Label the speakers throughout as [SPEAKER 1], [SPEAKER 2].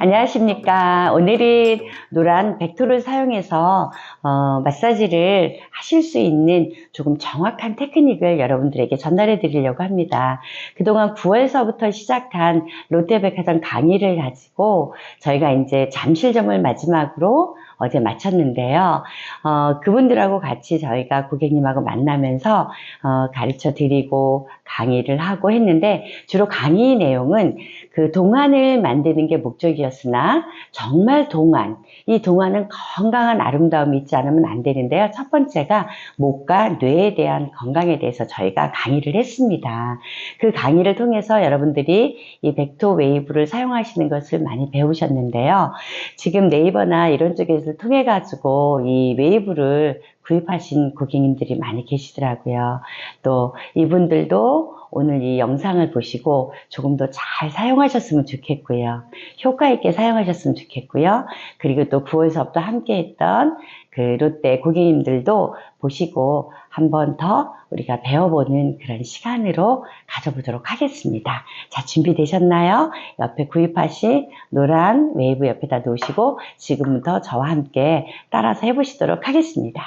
[SPEAKER 1] 안녕하십니까. 오늘은 노란 벡토를 사용해서 마사지를 하실 수 있는 조금 정확한 테크닉을 여러분들에게 전달해 드리려고 합니다. 그동안 9월서부터 시작한 롯데백화점 강의를 가지고 저희가 이제 잠실점을 마지막으로 어제 마쳤는데요. 그분들하고 같이 저희가 고객님하고 만나면서 가르쳐 드리고 강의를 하고 했는데, 주로 강의 내용은 그 동안을 만드는 게 목적이었으나 정말 이 동안은 건강한 아름다움이 있지 않으면 안 되는데요. 첫 번째가 목과 뇌에 대한 건강에 대해서 저희가 강의를 했습니다. 그 강의를 통해서 여러분들이 이 벡터 웨이브를 사용하시는 것을 많이 배우셨는데요. 지금 네이버나 이런 쪽에서 통해 가지고 이 웨이브를 구입하신 고객님들이 많이 계시더라고요. 또 이분들도 오늘 이 영상을 보시고 조금 더 잘 사용하셨으면 좋겠고요. 효과 있게 사용하셨으면 좋겠고요. 그리고 또 9월서부터 함께 했던 그 롯데 고객님들도 보시고 한 번 더 우리가 배워보는 그런 시간으로 가져보도록 하겠습니다. 자, 준비되셨나요? 옆에 구입하신 노란 웨이브 옆에다 놓으시고 지금부터 저와 함께 따라서 해보시도록 하겠습니다.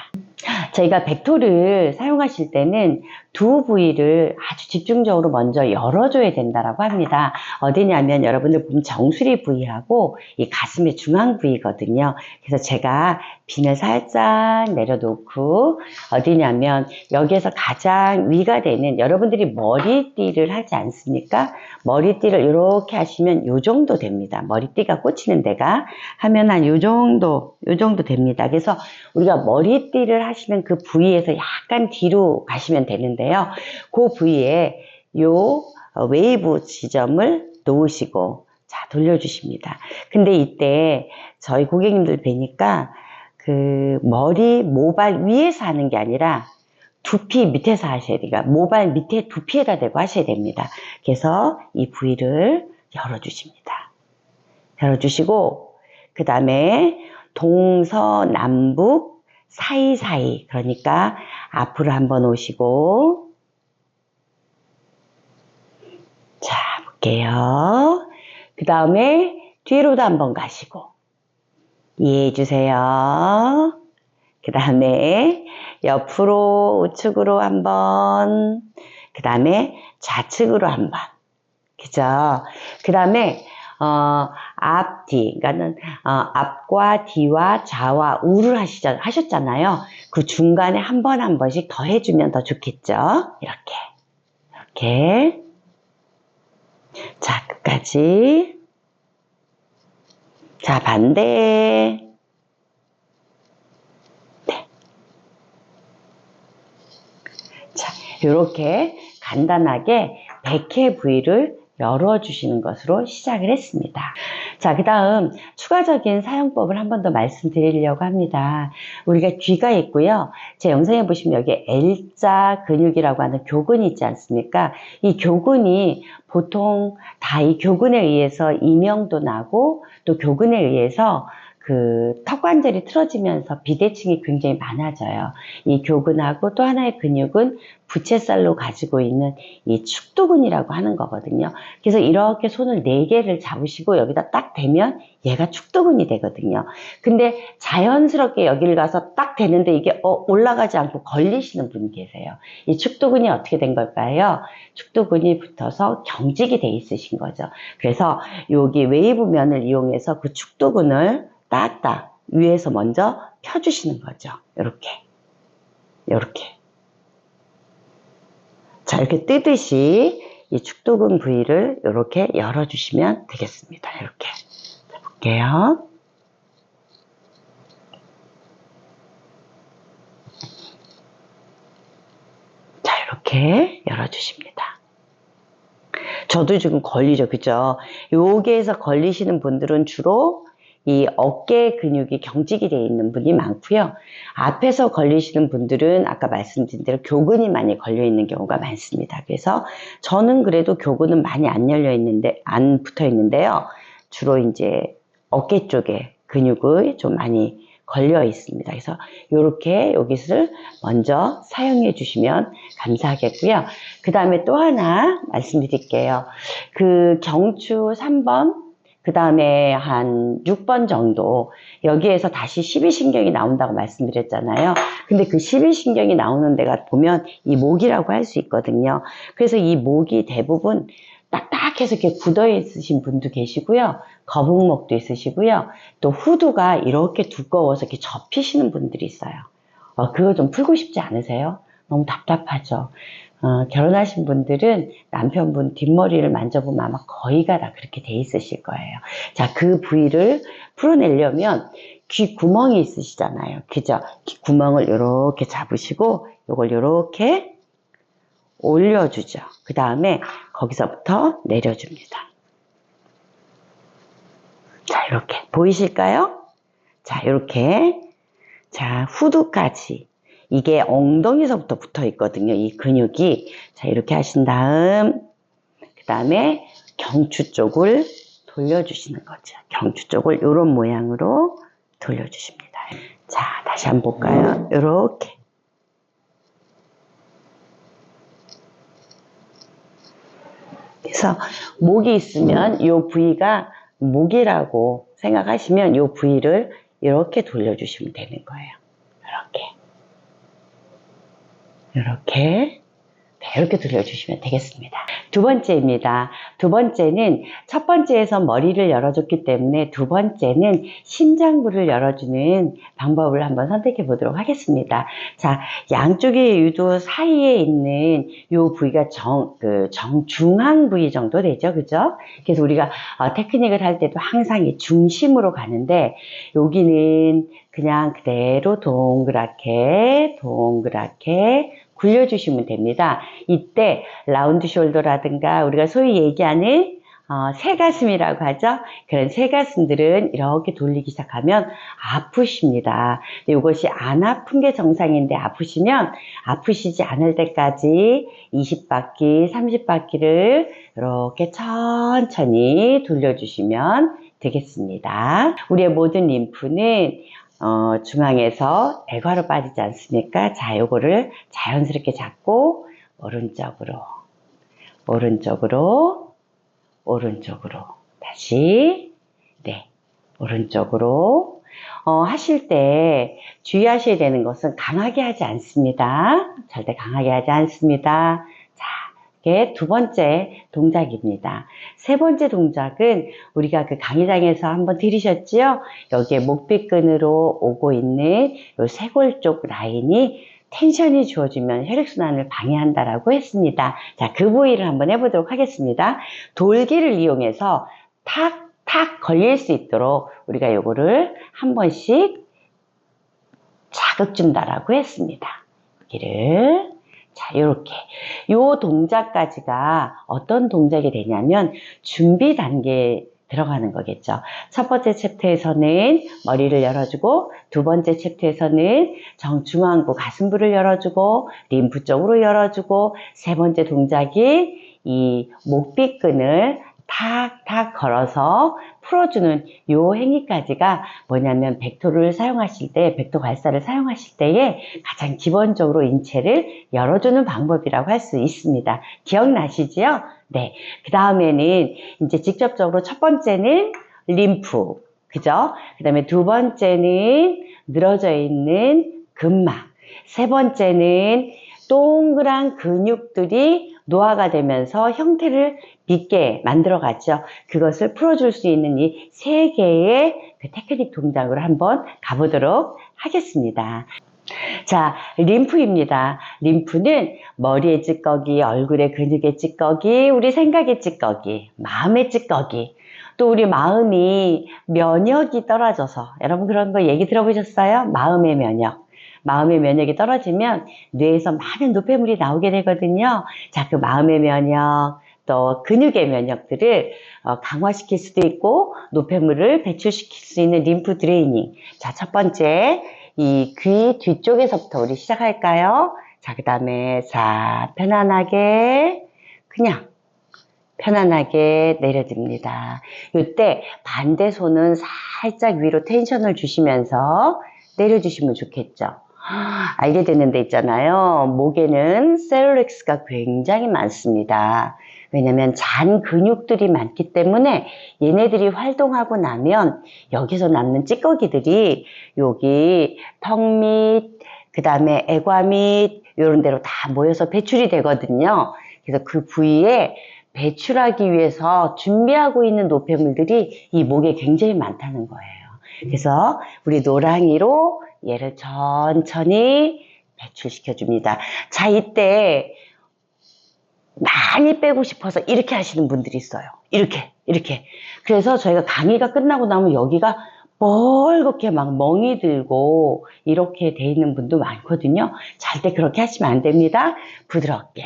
[SPEAKER 1] 저희가 벡토를 사용하실 때는 두 부위를 아주 집중적으로 먼저 열어줘야 된다고 합니다. 어디냐면 여러분들 보면 정수리 부위하고 이 가슴의 중앙 부위거든요. 그래서 제가 빈을 살짝 내려놓고 어디냐면 여기에서 가장 위가 되는, 여러분들이 머리띠를 하지 않습니까? 머리띠를 이렇게 하시면 요 정도 됩니다. 머리띠가 꽂히는 데가 하면 한 요 정도 됩니다. 그래서 우리가 머리띠를 하시는 그 부위에서 약간 뒤로 가시면 되는데요. 그 부위에 요 웨이브 지점을 놓으시고 자, 돌려주십니다. 근데 이때 저희 고객님들 뵈니까 그 머리, 모발 위에서 하는 게 아니라 두피 밑에서 하셔야 돼요. 그러니까 모발 밑에 두피에다 대고 하셔야 됩니다. 그래서 이 부위를 열어주십니다. 열어주시고 그 다음에 동서남북 사이사이, 그러니까 앞으로 한번 오시고 자, 볼게요. 그 다음에 뒤로도 한번 가시고 이해해 주세요. 그 다음에 옆으로 우측으로 한번, 그 다음에 좌측으로 한번, 그죠? 그 다음에 앞뒤, 그러니까는 앞과 뒤와 좌와 우를 하셨잖아요. 그 중간에 한 번씩 더 해주면 더 좋겠죠? 이렇게. 자, 끝까지. 자, 반대. 네. 자, 이렇게 간단하게 백회 부위를 열어주시는 것으로 시작을 했습니다. 자, 그 다음 추가적인 사용법을 한 번 더 말씀드리려고 합니다. 우리가 귀가 있고요. 제 영상에 보시면 여기 L자 근육이라고 하는 교근이 있지 않습니까? 이 교근이 보통 다 이 교근에 의해서 이명도 나고 또 교근에 의해서 그 턱관절이 틀어지면서 비대칭이 굉장히 많아져요. 이 교근하고 또 하나의 근육은 부채살로 가지고 있는 이 축두근이라고 하는 거거든요. 그래서 이렇게 손을 4개를 잡으시고 여기다 딱 대면 얘가 축두근이 되거든요. 근데 자연스럽게 여기를 가서 딱 대는데 이게 올라가지 않고 걸리시는 분이 계세요. 이 축두근이 어떻게 된 걸까요? 축두근이 붙어서 경직이 돼 있으신 거죠. 그래서 여기 웨이브 면을 이용해서 그 축두근을 딱딱 위에서 먼저 펴주시는 거죠. 이렇게. 자, 이렇게 뜨듯이 이 축두근 부위를 이렇게 열어주시면 되겠습니다. 이렇게. 자, 볼게요. 자, 이렇게 열어주십니다. 저도 지금 걸리죠. 그죠? 여기에서 걸리시는 분들은 주로 이 어깨 근육이 경직이 되어 있는 분이 많고요. 앞에서 걸리시는 분들은 아까 말씀드린 대로 교근이 많이 걸려 있는 경우가 많습니다. 그래서 저는 그래도 교근은 많이 안 붙어 있는데요. 주로 이제 어깨 쪽에 근육이 좀 많이 걸려 있습니다. 그래서 이렇게 여기를 먼저 사용해 주시면 감사하겠고요. 그 다음에 또 하나 말씀드릴게요. 그 경추 3번 그 다음에 한 6번 정도 여기에서 다시 12신경이 나온다고 말씀드렸잖아요. 근데 그 12신경이 나오는 데가 보면 이 목이라고 할 수 있거든요. 그래서 이 목이 대부분 딱딱해서 이렇게 굳어 있으신 분도 계시고요. 거북목도 있으시고요. 또 후두가 이렇게 두꺼워서 이렇게 접히시는 분들이 있어요. 그거 좀 풀고 싶지 않으세요? 너무 답답하죠. 결혼하신 분들은 남편분 뒷머리를 만져보면 아마 거의가 다 그렇게 돼 있으실 거예요. 자, 그 부위를 풀어내려면 귀 구멍이 있으시잖아요. 그죠? 귀 구멍을 이렇게 잡으시고 요걸 이렇게 올려주죠. 그 다음에 거기서부터 내려줍니다. 자, 이렇게 보이실까요? 자, 이렇게 자, 후두까지 이게 엉덩이서부터 붙어 있거든요. 이 근육이. 자, 이렇게 하신 다음 그 다음에 경추 쪽을 돌려주시는 거죠. 경추 쪽을 이런 모양으로 돌려주십니다. 자, 다시 한번 볼까요? 이렇게. 그래서 목이 있으면 이 부위가 목이라고 생각하시면 이 부위를 이렇게 돌려주시면 되는 거예요. 이렇게 이렇게 돌려주시면 되겠습니다. 두 번째입니다. 두 번째는 첫 번째에서 머리를 열어줬기 때문에 두 번째는 심장부를 열어주는 방법을 한번 선택해 보도록 하겠습니다. 자, 양쪽의 유도 사이에 있는 이 부위가 정중앙 부위 정도 되죠. 그죠? 그래서 우리가 테크닉을 할 때도 항상 이 중심으로 가는데 여기는 그냥 그대로 동그랗게 굴려주시면 됩니다. 이때 라운드 숄더라든가 우리가 소위 얘기하는 새가슴이라고 하죠. 그런 새가슴들은 이렇게 돌리기 시작하면 아프십니다. 이것이 안 아픈 게 정상인데 아프시면 아프시지 않을 때까지 20바퀴, 30바퀴를 이렇게 천천히 돌려주시면 되겠습니다. 우리의 모든 림프는 중앙에서 액화로 빠지지 않습니까? 자, 요거를 자연스럽게 잡고 오른쪽으로 다시 오른쪽으로 하실 때 주의하셔야 되는 것은 강하게 하지 않습니다. 절대 강하게 하지 않습니다. 자, 이게 두 번째 동작입니다. 세 번째 동작은 우리가 그 강의장에서 한번 들으셨지요? 여기에 목비근으로 오고 있는 이 쇄골 쪽 라인이 텐션이 주어지면 혈액순환을 방해한다라고 했습니다. 자, 그 부위를 한번 해보도록 하겠습니다. 돌기를 이용해서 탁 걸릴 수 있도록 우리가 요거를 한 번씩 자극 준다라고 했습니다. 여기를 자, 요렇게 요 동작까지가 어떤 동작이 되냐면 준비 단계에 들어가는 거겠죠. 첫 번째 챕터에서는 머리를 열어주고 두 번째 챕터에서는 정중앙부 가슴부를 열어주고 림프 쪽으로 열어주고 세 번째 동작이 이 목비근을 탁 걸어서 풀어주는 요 행위까지가 뭐냐면 벡터를 사용하실 때, 벡터 괄사를 사용하실 때에 가장 기본적으로 인체를 열어주는 방법이라고 할 수 있습니다. 기억나시지요? 네. 그 다음에는 이제 직접적으로 첫 번째는 림프, 그죠? 그 다음에 두 번째는 늘어져 있는 근막, 세 번째는 동그란 근육들이 노화가 되면서 형태를 빗게 만들어갔죠. 그것을 풀어줄 수 있는 이 세 개의 그 테크닉 동작으로 한번 가보도록 하겠습니다. 자, 림프입니다. 림프는 머리의 찌꺼기, 얼굴의 근육의 찌꺼기, 우리 생각의 찌꺼기, 마음의 찌꺼기, 또 우리 마음이 면역이 떨어져서, 여러분 그런 거 얘기 들어보셨어요? 마음의 면역. 마음의 면역이 떨어지면 뇌에서 많은 노폐물이 나오게 되거든요. 자, 그 마음의 면역, 또 근육의 면역들을 강화시킬 수도 있고 노폐물을 배출시킬 수 있는 림프 드레이닝. 자, 첫 번째 이 귀 뒤쪽에서부터 우리 시작할까요? 자, 그 다음에 자, 편안하게 내려줍니다. 이때 반대 손은 살짝 위로 텐션을 주시면서 내려주시면 좋겠죠. 알게 되는 데 있잖아요. 목에는 셀룰렉스가 굉장히 많습니다. 왜냐면 잔 근육들이 많기 때문에 얘네들이 활동하고 나면 여기서 남는 찌꺼기들이 여기 턱 밑, 그 다음에 애과 밑 이런 데로 다 모여서 배출이 되거든요. 그래서 그 부위에 배출하기 위해서 준비하고 있는 노폐물들이 이 목에 굉장히 많다는 거예요. 그래서 우리 노랑이로 얘를 천천히 배출시켜 줍니다. 자, 이때 많이 빼고 싶어서 이렇게 하시는 분들이 있어요. 이렇게. 그래서 저희가 강의가 끝나고 나면 여기가 뻘겋게 막 멍이 들고 이렇게 돼 있는 분도 많거든요. 절대 그렇게 하시면 안 됩니다. 부드럽게.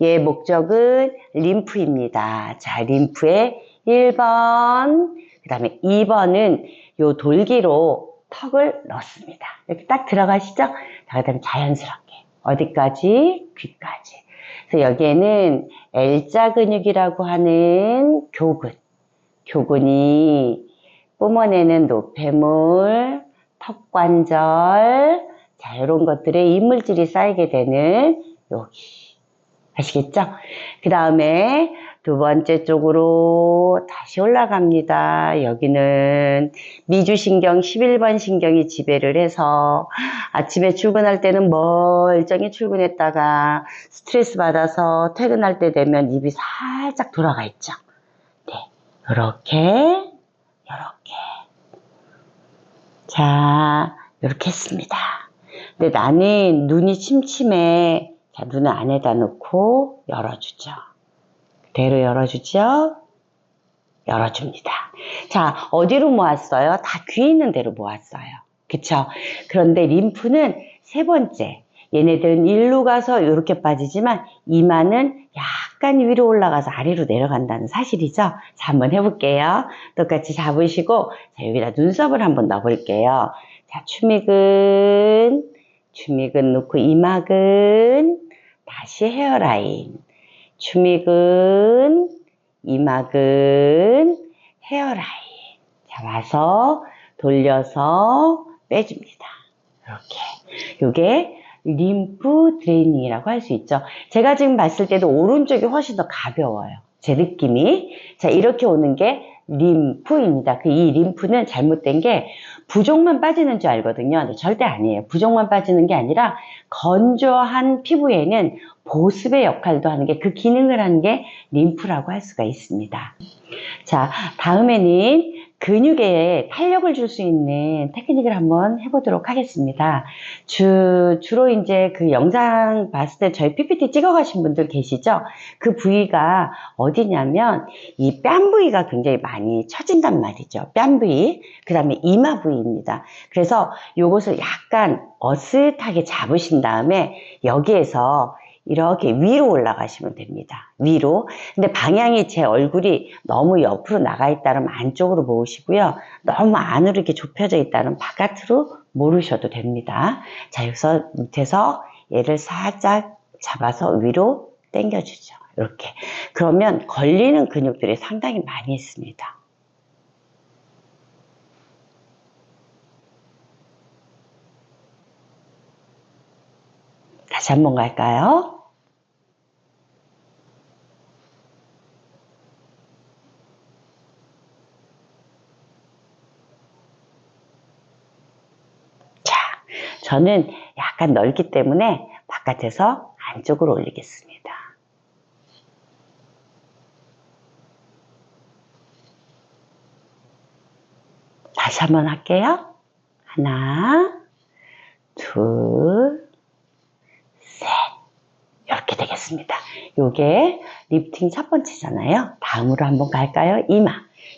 [SPEAKER 1] 얘 목적은 림프입니다. 자, 림프에 1번, 그 다음에 2번은 요 돌기로 턱을 넣습니다. 이렇게 딱 들어가시죠? 자, 그 다음에 자연스럽게. 어디까지? 귀까지. 그래서 여기에는 L자 근육이라고 하는 교근이 뿜어내는 노폐물, 턱관절, 자, 이런 것들에 이물질이 쌓이게 되는 여기. 아시겠죠? 그 다음에 두 번째 쪽으로 다시 올라갑니다. 여기는 미주신경 11번 신경이 지배를 해서 아침에 출근할 때는 멀쩡히 출근했다가 스트레스 받아서 퇴근할 때 되면 입이 살짝 돌아가 있죠. 네, 요렇게. 자, 요렇게 했습니다. 근데 나는 눈이 침침해. 자, 눈을 안에다 놓고 열어주죠. 그대로 열어주죠. 열어줍니다. 자, 어디로 모았어요? 다 귀에 있는 데로 모았어요. 그쵸? 그런데 림프는 세 번째. 얘네들은 일로 가서 이렇게 빠지지만 이마는 약간 위로 올라가서 아래로 내려간다는 사실이죠? 자, 한번 해볼게요. 똑같이 잡으시고, 자, 여기다 눈썹을 한번 넣어볼게요. 자, 추미근 놓고 이마근, 다시 헤어라인. 추미근, 이마근, 헤어라인. 자, 와서 돌려서 빼줍니다. 이렇게. 요게 림프 드레이닝이라고 할 수 있죠. 제가 지금 봤을 때도 오른쪽이 훨씬 더 가벼워요. 제 느낌이. 자, 이렇게 오는 게 림프입니다. 이 림프는 잘못된 게 부종만 빠지는 줄 알거든요. 근데 절대 아니에요. 부종만 빠지는 게 아니라 건조한 피부에는 보습의 역할도 하는 게, 그 기능을 하는 게 림프라고 할 수가 있습니다. 자, 다음에는 근육에 탄력을 줄 수 있는 테크닉을 한번 해보도록 하겠습니다. 주로 이제 그 영상 봤을 때 저희 PPT 찍어 가신 분들 계시죠? 그 부위가 어디냐면 이 뺨 부위가 굉장히 많이 처진단 말이죠. 뺨 부위, 그 다음에 이마 부위입니다. 그래서 요것을 약간 어슷하게 잡으신 다음에 여기에서 이렇게 위로 올라가시면 됩니다. 위로. 근데 방향이 제 얼굴이 너무 옆으로 나가 있다면 안쪽으로 모으시고요. 너무 안으로 이렇게 좁혀져 있다면 바깥으로 모으셔도 됩니다. 자, 여기서 밑에서 얘를 살짝 잡아서 위로 당겨주죠. 이렇게. 그러면 걸리는 근육들이 상당히 많이 있습니다. 다시 한번 갈까요? 자, 저는 약간 넓기 때문에 바깥에서 안쪽으로 올리겠습니다. 다시 한번 할게요. 하나, 둘, 셋. 이렇게 되겠습니다. 요게 리프팅 첫 번째잖아요. 다음으로 한번 갈까요?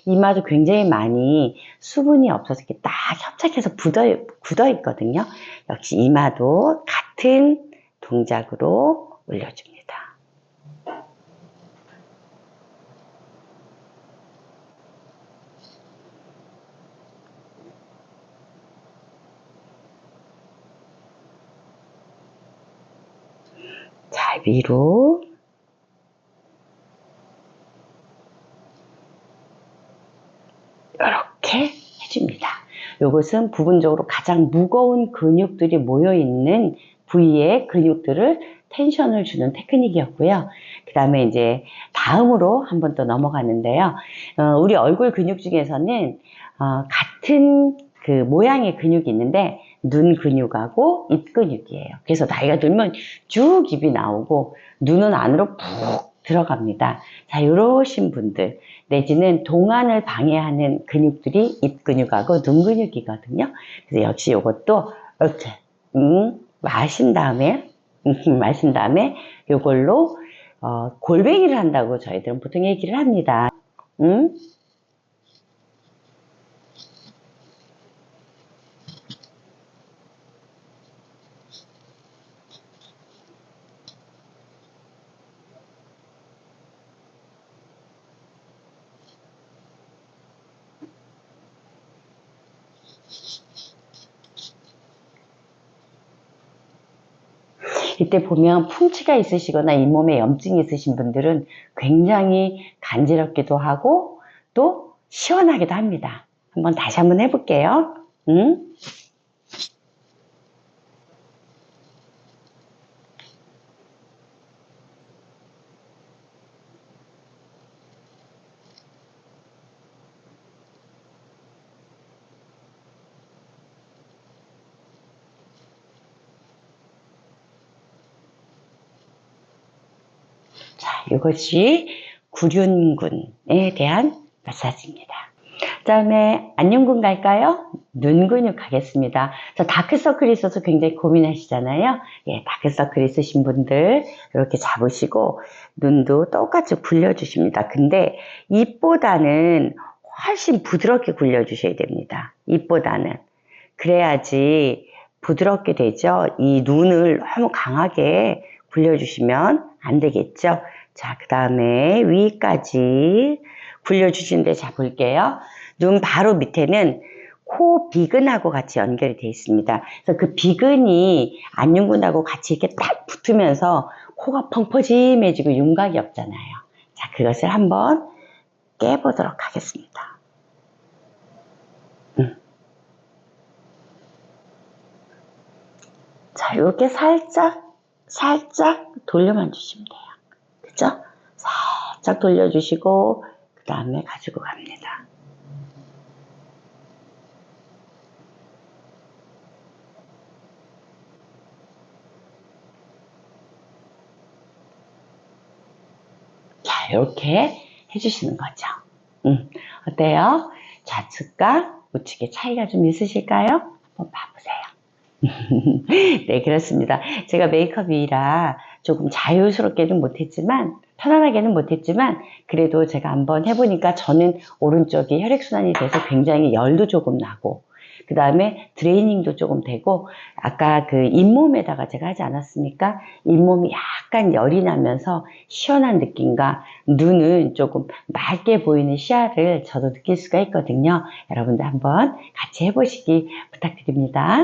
[SPEAKER 1] 이마도 굉장히 많이 수분이 없어서 이렇게 딱 협착해서 굳어 있거든요. 역시 이마도 같은 동작으로 올려줍니다. 자, 위로. 이렇게 해줍니다. 이것은 부분적으로 가장 무거운 근육들이 모여있는 부위의 근육들을 텐션을 주는 테크닉이었고요. 그 다음에 이제 다음으로 한번 또 넘어가는데요. 우리 얼굴 근육 중에서는 같은 그 모양의 근육이 있는데 눈 근육하고 입 근육이에요. 그래서 나이가 들면 쭉 입이 나오고 눈은 안으로 푹 들어갑니다. 자, 이러신 분들 내지는 동안을 방해하는 근육들이 입 근육하고 눈 근육이거든요. 그래서 역시 이것도 이렇게 마신 다음에 요걸로 골뱅이를 한다고 저희들은 보통 얘기를 합니다. 이때 보면 풍치가 있으시거나 잇몸에 염증이 있으신 분들은 굉장히 간지럽기도 하고 또 시원하기도 합니다. 다시 한번 해볼게요. 자, 이것이 구륜근에 대한 마사지입니다. 그 다음에 안윤근 갈까요? 눈 근육 가겠습니다. 자, 다크서클이 있어서 굉장히 고민하시잖아요. 예, 다크서클 있으신 분들 이렇게 잡으시고 눈도 똑같이 굴려주십니다. 근데 입보다는 훨씬 부드럽게 굴려주셔야 됩니다. 입보다는. 그래야지 부드럽게 되죠. 이 눈을 너무 강하게 굴려주시면 안 되겠죠. 자, 그 다음에 위까지 굴려주시는데 자 볼게요. 눈 바로 밑에는 코 비근하고 같이 연결이 되어 있습니다. 그래서 그 비근이 안윤근하고 같이 이렇게 딱 붙으면서 코가 펑퍼짐해지고 윤곽이 없잖아요. 자, 그것을 한번 깨보도록 하겠습니다. 자, 이렇게 살짝 돌려만 주시면 돼요. 그죠? 살짝 돌려주시고 그 다음에 가지고 갑니다. 자, 이렇게 해주시는 거죠. 어때요? 좌측과 우측의 차이가 좀 있으실까요? 한번 봐보세요. 네, 그렇습니다. 제가 메이크업이라 조금 자유스럽게는 못했지만, 편안하게는 못했지만, 그래도 제가 한번 해보니까 저는 오른쪽이 혈액순환이 돼서 굉장히 열도 조금 나고, 그 다음에 드레이닝도 조금 되고, 아까 그 잇몸에다가 제가 하지 않았습니까? 잇몸이 약간 열이 나면서 시원한 느낌과 눈은 조금 맑게 보이는 시야를 저도 느낄 수가 있거든요. 여러분들 한번 같이 해보시기 부탁드립니다.